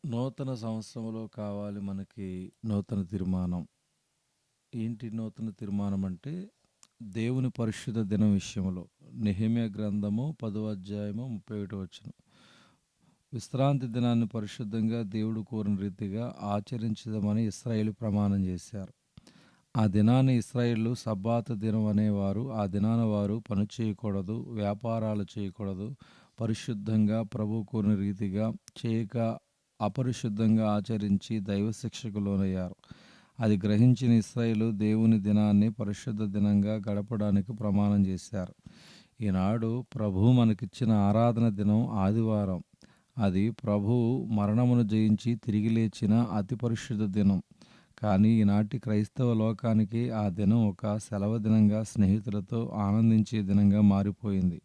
నూతన సంవత్సరంలో కావాలి మనకి నూతన తీర్మానం. ఏంటి నూతన తీర్మానం అంటే, దేవుని పరిశుద్ధ దినం విషయంలో. నెహెమ్యా గ్రంథము 10వ అధ్యాయము 31వ వచనం. విశ్రాంతి దినాన్ని పరిశుద్ధంగా దేవుడు కోరిన రీతిగా ఆచరించదమని ఇశ్రాయేలు ప్రమాణం చేశారు. ఆ దినాన్ని ఇశ్రాయేలు సబ్బాతు దినం అనేవారు. ఆ దినాన వారు పని చేయకూడదు, వ్యాపారాలు చేయకూడదు, పరిశుద్ధంగా ప్రభు కోరిన రీతిగా చేయక అపరిశుద్ధంగా ఆచరించి దైవశిక్షకు లోనయ్యారు. అది గ్రహించిన ఇశ్రాయేలు దేవుని దినాన్ని పరిశుద్ధ దినంగా గడపడానికి ప్రమాణం చేశారు. ఈనాడు ప్రభువు మనకిచ్చిన ఆరాధన దినం ఆదివారం. అది ప్రభువు మరణమును జయించి తిరిగి లేచిన అతి పరిశుద్ధ దినం. కానీ ఈనాటి క్రైస్తవ లోకానికి ఆ దినం ఒక సెలవు దినంగా, స్నేహితులతో ఆనందించే దినంగా మారిపోయింది.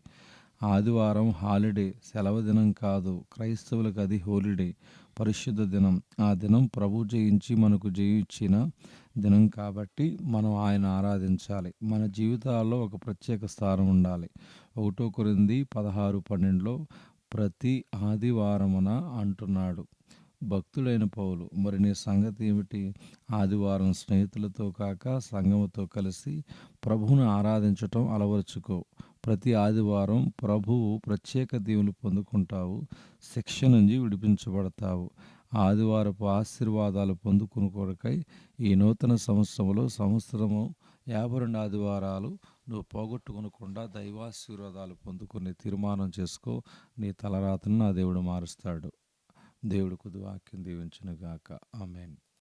ఆదివారం హాలిడే, సెలవు దినం కాదు. క్రైస్తవులకు అది హోలిడే, పరిశుద్ధ దినం. ఆ దినం ప్రభు జయించి మనకు జయించిన దినం కాబట్టి మనం ఆయన ఆరాధించాలి. మన జీవితాల్లో ఒక ప్రత్యేక స్థానం ఉండాలి. 1 కొరింథీ 16:12లో ప్రతి ఆదివారమున అంటున్నాడు భక్తుడైన పౌలు. మరి నీ సంగతి ఏమిటి? ఆదివారం స్నేహితులతో కాక సంఘముతో కలిసి ప్రభువును ఆరాధించటం అలవరుచుకో. ప్రతి ఆదివారం ప్రభువు ప్రత్యేక దీవెనలు పొందుకుంటావు. శిక్ష నుంచి విడిపించబడతావు. ఆదివారపు ఆశీర్వాదాలు పొందుకుని కొరకై ఈ నూతన సంవత్సరంలో సంవత్సరము 52 ఆదివారాలు నువ్వు పోగొట్టుకొనకుండా దైవాశీర్వాదాలు పొందుకునే తీర్మానం చేసుకో. నీ తలరాతను నా దేవుడు మారుస్తాడు. దేవుడు కొద్ది వాక్యం దీవించునుగాక. ఆమేన్.